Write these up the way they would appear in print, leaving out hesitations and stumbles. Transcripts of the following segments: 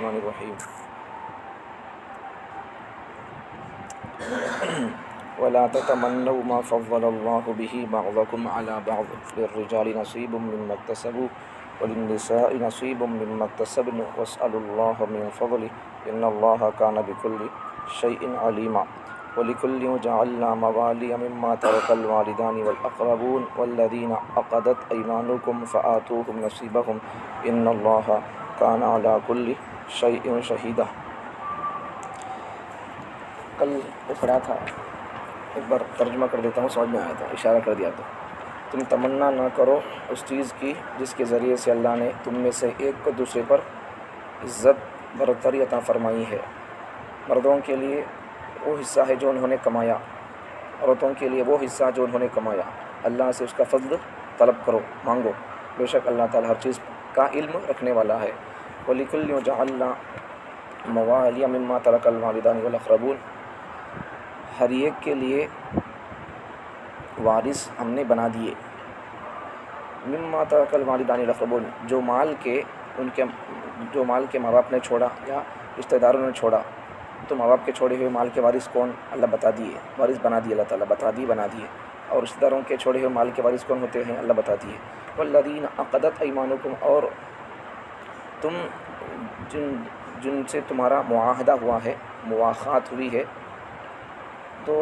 الرحمن الرحیم ولا تتمنوا ما فضل الله به بعضكم على بعض للرجال نصيب مما اكتسبوا وللنساء نصيب مما اكتسبن واسألوا الله من فضله إن الله كان بكل شيء عليما ولكل جعلنا موالي مما ترك الوالدان والأقربون والذين عقدت أيمانكم فآتوهم نصيبهم إن الله كان على كل شيء شهيدا۔ کل پڑھا تھا، ایک بار ترجمہ کر دیتا ہوں، سمجھ میں آیا تھا، اشارہ کر دیا تو تم تمنا نہ کرو اس چیز کی جس کے ذریعے سے اللہ نے تم میں سے ایک کو دوسرے پر عزت برتری عطا فرمائی ہے۔ مردوں کے لیے وہ حصہ ہے جو انہوں نے کمایا، عورتوں کے لیے وہ حصہ جو انہوں نے کمایا۔ اللہ سے اس کا فضل طلب کرو، مانگو، بے شک اللہ تعالیٰ ہر چیز کا علم رکھنے والا ہے۔ وَلِكُلٍّ جَعَلْنَا مَوَالِيَ مِمَّا تَرَكَ الْوَالِدَانِ وَالْأَقْرَبُونَ، ہر ایک کے لیے وارث ہم نے بنا دیے، مِمَّا تَرَكَ الْوَالِدَانِ وَالْأَقْرَبُونَ، جو مال کے ماں باپ نے چھوڑا یا رشتہ داروں نے چھوڑا، تو ماں باپ کے چھوڑے ہوئے مال کے وارث کون؟ اللہ بتا دیے، وارث بنا دیے، اللہ تعالیٰ بنا دیے۔ اور رشتہ داروں کے چھوڑے ہوئے مال کے وارث کون ہوتے ہیں؟ اللہ بتا دیے۔ والذین عقدت ایمانکم، اور تم جن سے تمہارا معاہدہ ہوا ہے، مواخات ہوئی ہے، تو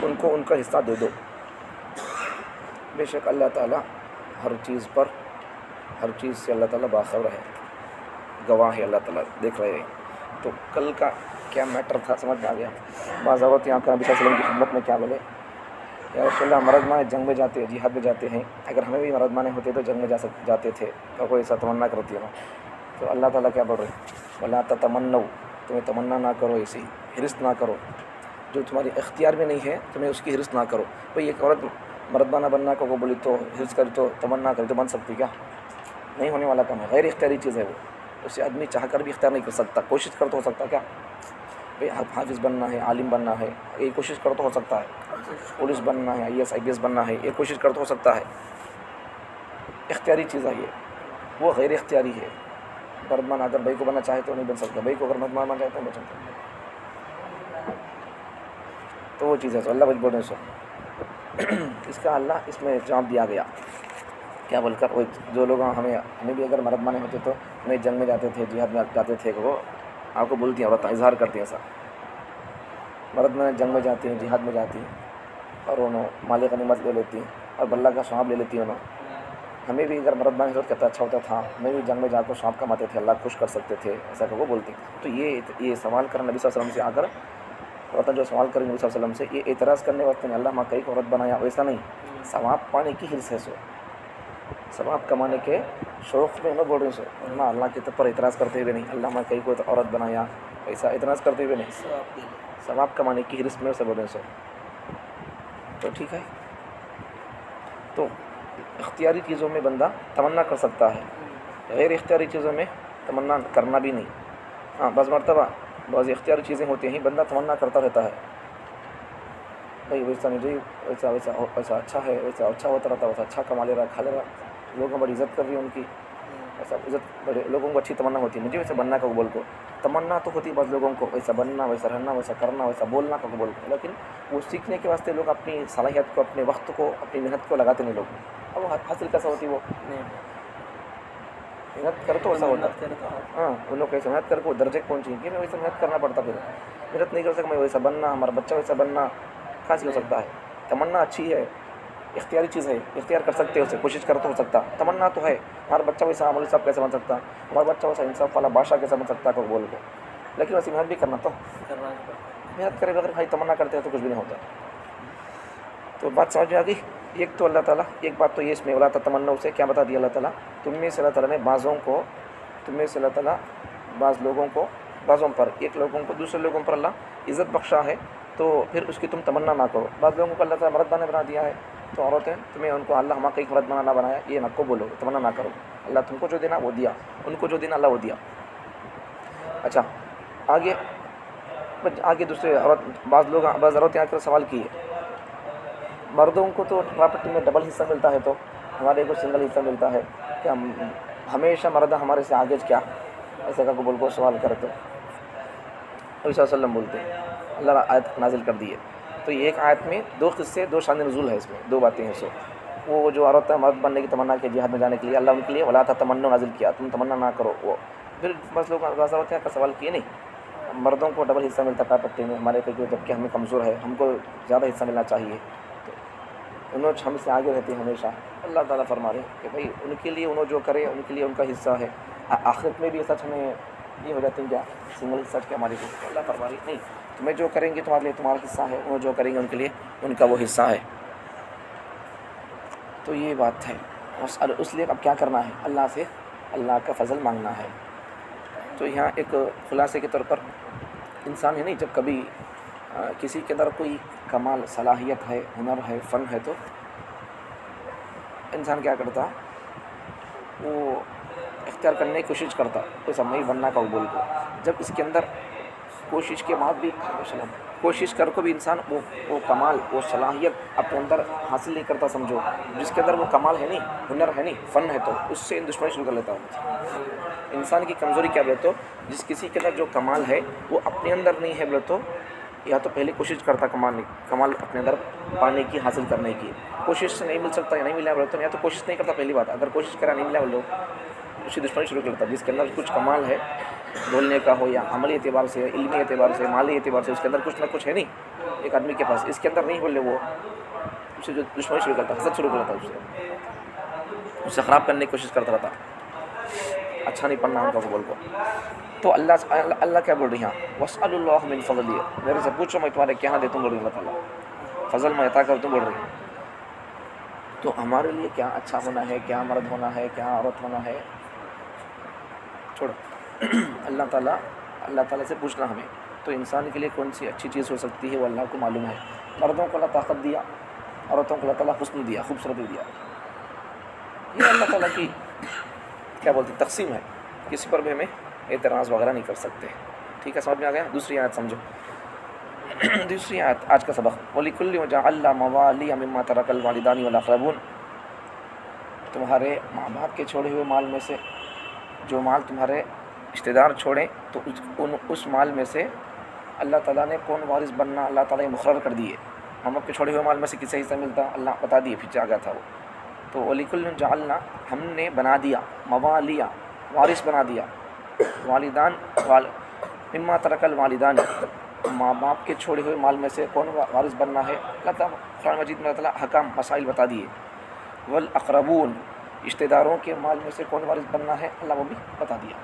ان کو ان کا حصہ دے دو۔ بے شک اللہ تعالیٰ ہر چیز سے اللہ تعالیٰ باخبر ہے، گواہ ہے، اللہ تعالیٰ دیکھ رہے ہیں۔ تو کل کا کیا میٹر تھا سمجھ میں آ گیا۔ بعض اوقات یہاں کا نبی صلی اللہ علیہ وسلم کی خدمت میں کیا بولے، یا رسول اللہ مرد مانے جنگ میں جاتے ہیں، جہاد میں جاتے ہیں، اگر ہمیں بھی مرد مانے ہوتے تو جنگ میں جاتے تھے، تو کوئی ایسا تمنا کرتی ہے نا، تو اللہ تعالیٰ کیا بول رہے ہیں، وَلَا تَتَمَنَّوْا، تمہیں تمنا نہ کرو، ایسی حرص نہ کرو جو تمہاری اختیار میں نہیں ہے، تمہیں اس کی حرص نہ کرو۔ بھئی ایک عورت مردانہ بننا کو بولی تو حرص کر تو تمنا کر تو بن سکتی کیا؟ نہیں ہونے والا کام ہے، غیر اختیاری چیز ہے وہ، اسے آدمی چاہ کر بھی اختیار نہیں کر سکتا، کوشش کر تو ہو سکتا کیا؟ بھئی حافظ بننا ہے، عالم بننا ہے، یہ کوشش کر تو ہو سکتا ہے، پولیس بننا ہے، IAS بننا ہے، یہ کوشش کر تو ہو سکتا ہے، اختیاری چیز ہے یہ، وہ غیر اختیاری ہے۔ مردمان اگر بھائی کو بننا چاہے تو نہیں بن سکتا، بھائی کو اگر مردمان بننا چاہے تو نہیں بن سکتا، تو وہ چیز ہے۔ تو اللہ بول رہے سو اس کا اللہ اس میں جواب دیا گیا، کیا بول کر، وہ جو لوگ ہمیں بھی اگر مرد مانے ہوتے تو ہمیں جنگ میں جاتے تھے، جہاد میں جاتے تھے، وہ آپ کو بولتی ہیں، عورت اظہار کرتی ہیں ایسا، مرد میں جنگ میں جاتی ہیں، جہاد میں جاتی ہیں، اور انہوں مال غنیمت لے لیتی ہیں اور اللہ کا ثواب لے لیتی ہیں انہوں۔ ہمیں بھی اگر مرد مانے ہوتے کہتا اچھا ہوتا تھا، ہمیں بھی جنگ میں جا کر ثواب کماتے تھے، اللہ خوش کر سکتے تھے، ایسا کہ وہ بولتی ہیں۔ تو یہ سوال کر نبی صلی اللہ علیہ وسلم سے آ کر عورتیں جو سوال کریں نبی صلی اللہ علیہ وسلم سے، یہ اعتراض کرنے واسطے نہیں، اللہ ماں کئی کو عورت بنایا، ویسا نہیں، ثواب پانے کی حرص ہے، سو ثواب کمانے کے شوق میں نہ بول رہے سو، نہ اللہ کے طرف پر اعتراض کرتے ہوئے نہیں، اللہ ماں کئی کو عورت بنایا، ایسا اعتراض کرتے ہوئے نہیں، ثواب کمانے کی حرص میں سے بول رہے سو، تو ٹھیک ہے۔ تو اختیاری چیزوں میں بندہ تمنا کر سکتا ہے، غیر اختیاری چیزوں میں تمنا کرنا بھی نہیں۔ ہاں بعض مرتبہ بعض اختیاری چیزیں ہوتی ہیں، بندہ تمنا کرتا رہتا ہے، بھائی ویسا نہیں جی، ویسا اچھا ہے، ویسا اچھا ہوتا رہتا، ویسا اچھا کما لے رہا، کھا لے رہا، لوگوں بڑی عزت کر رہی ہے ان کی، ایسا عزت بڑے لوگوں کو اچھی تمنا ہوتی ہے، مجھے ویسا بننا کا قبول کو تمنا تو ہوتی ہے بعض لوگوں کو، ویسا بننا، ویسا رہنا، ویسا کرنا، ویسا بولنا کا قبول کو، لیکن وہ سیکھنے کے واسطے لوگ اپنی صلاحیت کو، اپنے وقت کو، اپنی محنت کو لگاتے نہیں لوگ، اب وہ حاصل کیسا ہوتی، وہ محنت کر تو ایسا ہوتا ہے، ہاں ان لوگ کیسے محنت کر کے وہ درجے پہنچیں گے، میں ویسا محنت کرنا پڑتا، پھر محنت نہیں کر سکتا، میں ویسا بننا، ہمارا بچہ ویسا بننا کہاں سے ہو سکتا ہے؟ تمنا اچھی ہے، اختیاری چیز ہے، اختیار کر سکتے ہیں اسے، کوشش کر تو ہو سکتا، تمنا تو ہے، ہمارا بچہ ویسا مولوی صاحب کیسے بن سکتا، ہمارا بچہ ویسا انصاف والا بادشاہ کیسے بن سکتا کو بول کے، لیکن ویسے محنت بھی کرنا، تو محنت کرے بغیر بھائی تمنا کرتے ہیں تو کچھ بھی نہیں ہوتا۔ تو بات سمجھ میں آ گئی۔ ایک تو اللہ تعالیٰ، ایک بات تو یہ اس میں ولا تتمنوا سے کیا بتا دیا اللہ تعالیٰ، تم میں سے اللہ تعالیٰ نے اللہ تعالیٰ بعض لوگوں کو، بعضوں پر، ایک لوگوں کو دوسرے لوگوں پر اللہ عزت بخشا ہے، تو پھر اس کی تم تمنا نہ کرو۔ بعض لوگوں کو اللہ تعالیٰ مرد بنا دیا ہے، تو عورتیں تمہیں ان کو اللہ ہمارا کئی مرد بنا بنایا، یہ نہ کو بولو، تمنا نہ کرو، اللہ تم کو جو دینا وہ دیا، ان کو جو دینا اللہ وہ دیا۔ اچھا آگے دوسرے بعض عورتیں آ کر سوال کی ہے، مردوں کو تو پراپرٹی میں ڈبل حصہ ملتا ہے، تو ہمارے کو سنگل حصہ ملتا ہے، کہ ہمیشہ مرد ہمارے سے آگے کیا ایسا کا بول کو سوال کرے تو نبی صلی اللہ علیہ وسلم بولتے ہیں اللہ نے آیت نازل کر دی ہے. تو یہ ایک آیت میں 2 قصے 2 شان نزول ہے، اس میں 2 باتیں ہیں. سو وہ جو عورت مرد بننے کی تمنا کی جہاد میں جانے کے لیے اللہ ان کے لیے ولا تمنوا نازل کیا، تم تمنا نہ کرو. وہ پھر بس لوگ ہوتے ہیں کا سوال کیے نہیں، مردوں کو ڈبل حصہ ملتا ہے پٹے میں ہمارے پہ، جب کہ ہمیں کمزور ہے، ہم کو زیادہ حصہ ملنا چاہیے. تو انہوں ہم سے آگے رہتے ہیں ہمیشہ. اللہ تعالیٰ فرما رہے ہیں کہ بھائی ان کے لیے انہوں جو کرے ان کے لیے ان کا حصہ ہے. آخرت میں بھی سچ ہمیں یہ ہو جاتے ہیں کیا سنگل حصہ کیا ہمارے کو. اللہ فرما رہی نہیں، تمہیں جو کریں گے تمہارے لیے تمہارا حصہ ہے، وہ جو کریں گے ان کے لیے ان کا وہ حصہ ہے. تو یہ بات ہے. اس لیے اب کیا کرنا ہے، اللہ سے اللہ کا فضل مانگنا ہے. تو یہاں ایک خلاصے کے طور پر انسان ہے نہیں، جب کبھی کسی کے اندر کوئی کمال صلاحیت ہے، ہنر ہے، فن ہے، تو انسان کیا کرتا، وہ اختیار کرنے کی کوشش کرتا جیسا میں بننا کا بول کو. جب اس کے اندر کوشش کے بعد بھی کوشش کر کو بھی انسان وہ کمال وہ صلاحیت اپنے اندر حاصل نہیں کرتا، سمجھو جس کے اندر وہ کمال ہے نہیں، ہنر ہے نہیں، فن ہے، تو اس سے دشمنی شروع کر لیتا ہوں. انسان کی کمزوری کیا بولے تو جس کسی کے اندر جو کمال ہے وہ اپنے اندر نہیں ہے بولے تو یا تو پہلے کوشش کرتا کمال اپنے اندر پانے کی، حاصل کرنے کی. کوشش سے نہیں مل سکتا یا نہیں ملا بولے تو یا تو کوشش نہیں کرتا. پہلی بات اگر کوشش کرا نہیں ملا بولے اسی دشمنی شروع کر لیتا. جس کے اندر کچھ کمال ہے بولنے کا ہو یا عملی اعتبار سے، علمی اعتبار سے، مالی اعتبار سے، اس کے اندر کچھ نہ کچھ ہے نہیں ایک آدمی کے پاس، اس کے اندر نہیں بولے وہ اسے جو دشمنی شروع کرتا، حسد شروع کرتا، اسے خراب کرنے کی کوشش کرتا رہتا، اچھا نہیں پڑھنا ان کا بول کو. تو اللہ کیا بول رہی ہیں، وَاسْأَلُوا اللَّهَ مِنْ فَضْلِهِ، میرے سے پوچھو میں تمہارے کیا دے تم بول رہی اللہ تعالیٰ فضل میں عطا کر تم بول رہی. تو ہمارے لیے کیا اچھا ہونا ہے، کیا مرد ہونا ہے، کیا عورت ہونا ہے، چھوڑو. اللہ تعالیٰ سے پوچھنا ہمیں. تو انسان کے لیے کون سی اچھی چیز ہو سکتی ہے وہ اللہ کو معلوم ہے. مردوں کو اللہ طاقت دیا، عورتوں کو اللہ تعالیٰ حسن دیا، خوبصورتی دیا. یہ اللہ تعالیٰ کی کیا بولتے تقسیم ہے، کسی پر بھی ہمیں اعتراض وغیرہ نہیں کر سکتے. ٹھیک ہے، سمجھ میں آ گیا. دوسری آیت سمجھو. دوسری آیت آج کا سبق، وَلِكُلٍّ جَعَلْنَا مَوَالِيَ مِمَّا تَرَكَ الْوَالِدَانِ وَالْأَقْرَبُونَ، تمہارے ماں باپ کے چھوڑے ہوئے مال میں سے جو مال تمہارے رشتہ دار چھوڑیں تو اس مال میں سے اللہ تعالیٰ نے کون وارث بننا اللہ تعالیٰ نے مقرر کر دیے. ماں باپ کے چھوڑے ہوئے مال میں سے کسے حصہ ملتا اللہ بتا دیے، پھر آ گیا تھا وہ. تو وَلِكُلٍّ جَعَلْنَا، ہم نے بنا دیا، موالیہ وارث بنا دیا، والدان مما ترک الوالدان، ماں باپ کے چھوڑے ہوئے مال میں سے کون وارث بننا ہے. اللہ تعالیٰ قرآن مجید میں اللہ تعالیٰ حکام مسائل بتا دیے. والاقربون، رشتہ داروں کے مال میں سے کون وارث بننا ہے اللہ وہ بھی بتا دیا.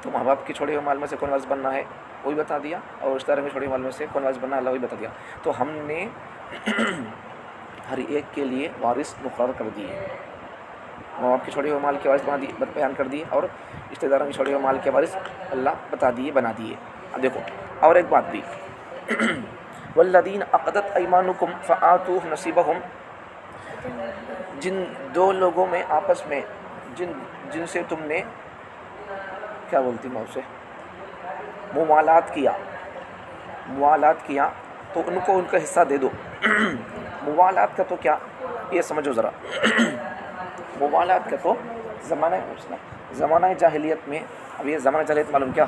تو ماں باپ کے چھوڑے ہوئے مال میں سے کون وارث بننا ہے وہ بھی بتا دیا، اور رشتہ داروں کے چھوڑے ہوئے مال میں سے کون وارث بننا ہے اللہ وہ بھی بتا دیا. تو ہم نے ہر ایک کے لیے وارث مقرر کر دیے. ماں باپ کے چھوڑے ہوئے مال کے وارث بنا دیے، بیان کر دیے، اور رشتہ داروں کے چھوڑے ہوئے مال کے وارث اللہ بتا دیے، بنا دیے. اب دیکھو اور ایک بات بھی، والذین عقدت ایمانکم فآتوہ نصیبہم، جن دو لوگوں میں آپس میں جن سے تم نے کیا بولتی میں اسے موالات کیا تو ان کو ان کا حصہ دے دو. موالات کا تو کیا یہ سمجھو ذرا. موالات کا تو زمانہ جاہلیت میں، اب یہ زمانہ جاہلیت معلوم کیا،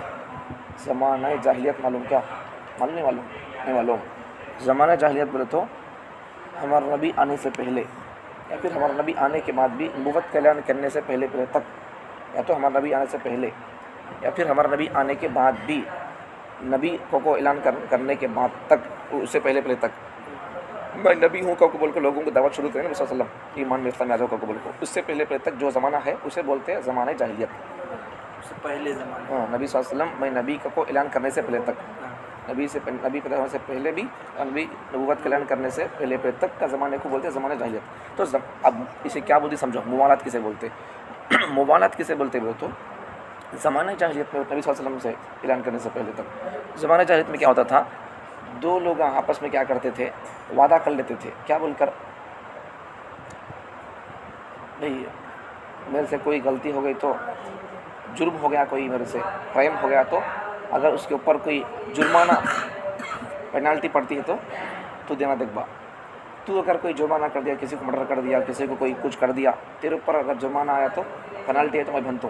زمانہ جاہلیت معلوم کیا، نہیں معلوم. زمانہ جاہلیت بولے تو ہمارا نبی آنے سے پہلے یا پھر ہمارا نبی آنے کے بعد بھی، نبوت کا اعلان کرنے سے پہلے تک، یا تو ہمارا نبی آنے سے پہلے یا پھر ہمارا نبی آنے کے بعد بھی، نبی کو اعلان کرنے کے بعد تک، اس سے پہلے تک، میں نبی ہوں کا بول کو لوگوں کو دعوت شروع کریں نبی صلی اللہ علیہ وسلم ایمان میں اسلام آجاؤ کا بول کو، اس سے پہلے تک جو زمانہ ہے اسے بولتے ہیں زمانہ جاہلیت. اس سے پہلے زمانے، ہاں، نبی صلی اللہ علیہ وسلم میں نبی کو اعلان کرنے سے پہلے تک، نبی پیدا ہونے سے پہلے بھی، نبی نبوت کا اعلان کرنے سے پہلے تک کا زمانے کو بولتے ہیں زمانہ جاہلیت. تو اب اسے کیا بولتی سمجھو، موالات کسے بولتے. موالات کسے بولتے بولے تو زمانہ جاہلیت میں نبی صلی اللہ علیہ وسلم سے اعلان کرنے سے پہلے تک، زمانہ جاہلیت میں کیا ہوتا تھا، دو لوگ آپس میں کیا کرتے تھے، وعدہ کر لیتے تھے. کیا بول کر، نہیں میرے سے کوئی غلطی ہو گئی تو، جرم ہو گیا کوئی میرے سے، کرائم ہو گیا تو، اگر اس کے اوپر کوئی جرمانہ پینالٹی پڑتی ہے تو دینا دیکھ با. تو اگر کوئی جرمانہ کر دیا، کسی کو مرڈر کر دیا، کسی کو کوئی کچھ کر دیا، تیرے اوپر اگر جرمانہ آیا تو پینالٹی ہے تو میں بھنتوں.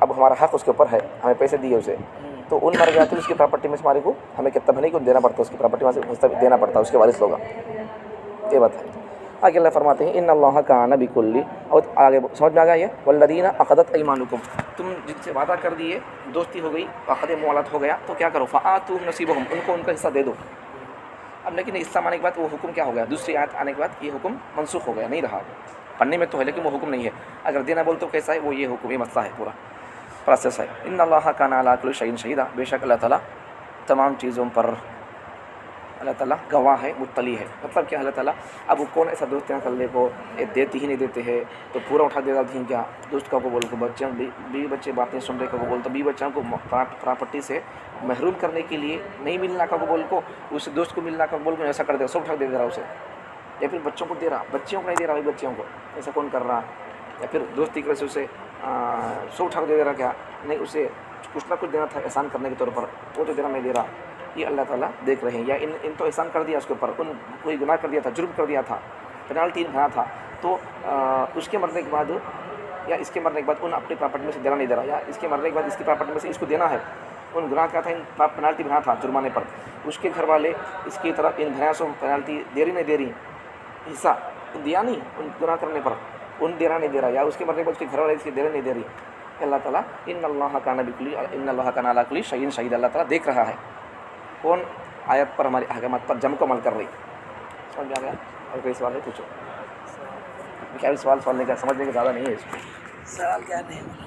اب ہمارا حق اس کے اوپر ہے, ہمیں پیسے دیے اسے, تو ان مر گیا تو اس کی پراپرٹی میں سے ہمارے کو ہمیں کتنا نہیں کو دینا پڑتا, اس کی پراپرٹی میں سے حصہ دینا پڑتا ہے اس کے وارث لوگ. یہ بات ہے. آگے اللہ فرماتے ہیں ان اللہ کان بکل, اور آگے سمجھ میں آ گیا یہ والذین عقدت ایمانکم, تم جن سے وعدہ کر دیے, دوستی ہو گئی, عقد موالات ہو گیا, تو کیا کرو فآتوہم نصیبہم, ان کو ان کا حصہ دے دو. اب لیکن اسلام آنے کے بعد وہ حکم کیا ہو گیا, دوسری آیت آنے کے بعد یہ حکم منسوخ ہو گیا, نہیں رہا, پڑھنے میں تو ہے لیکن وہ حکم نہیں ہے. اگر دینا بول تو کیسا ہے, وہ یہ حکم, یہ مسئلہ ہے, پورا پروسیس ہے. ان اللہ کان علی کل شیء شہیدا, بے شک اللہ تعالیٰ تمام چیزوں پر اللہ تعالیٰ گواہ ہے, مطلع ہے. مطلب کیا اللہ تعالیٰ, اب وہ کون ایسا دوست ہے کر لے کو دیتی ہی نہیں دیتے ہیں تو پورا اٹھا دیتا تھی کیا دوست کا کو بول کو, بچوں بیوی بچے باتیں سن رہے کا کو بول تو بیوی بچوں کو پراپرٹی سے محروم کرنے کے لیے نہیں ملنا کا کو بول کو, اس دوست کو ملنا کا بول کو ایسا کر دے, سب اٹھا دے رہا اسے, یا پھر بچوں کو دے رہا, بچوں کو نہیں دے رہا, بچوں کو ایسا کون کر رہا, یا پھر دوستی کی وجہ سے اسے سو اٹھا دے رہا, کیا نہیں اسے کچھ نہ کچھ دینا تھا احسان کرنے کے طور پر, وہ تو دینا نہیں دے رہا. یہ اللہ تعالیٰ دیکھ رہے ہیں. یا ان تو احسان کر دیا اس کے اوپر, ان کوئی گناہ کر دیا تھا, جرم کر دیا تھا, پینالٹی بنا تھا, تو اس کے مرنے کے بعد یا اس کے مرنے کے بعد ان اپنی پراپرٹی میں سے دینا نہیں دے رہا, یا اس کے مرنے کے بعد اس کی پراپرٹی میں سے اس کو دینا ہے, ان گناہ کیا تھا, ان پینالٹی بنا تھا جرمانے پر, اس کے گھر والے اس کی طرف ان بھینسوں پینالٹی دے رہی نہیں دے رہی, حصہ دیا نہیں ان گناہ کرنے پر, ان دینا نہیں دے رہا, یا اس کے مرنے کے بعد اس کے گھر والے اس کے دینا نہیں دے رہی. اللہ تعالیٰ ان اللہ کان بکل ان اللہ کان علی کل شیء شہید, اللہ تعالیٰ دیکھ رہا ہے. کون آیت پر, ہماری احکامات پر جم کو عمل کر رہی. سمجھ میں آ گیا؟ اور کوئی سوال ہے پوچھو. کیا سوال نہیں کا سمجھنے کے زیادہ نہیں ہے اس کو. سوال کیا نہیں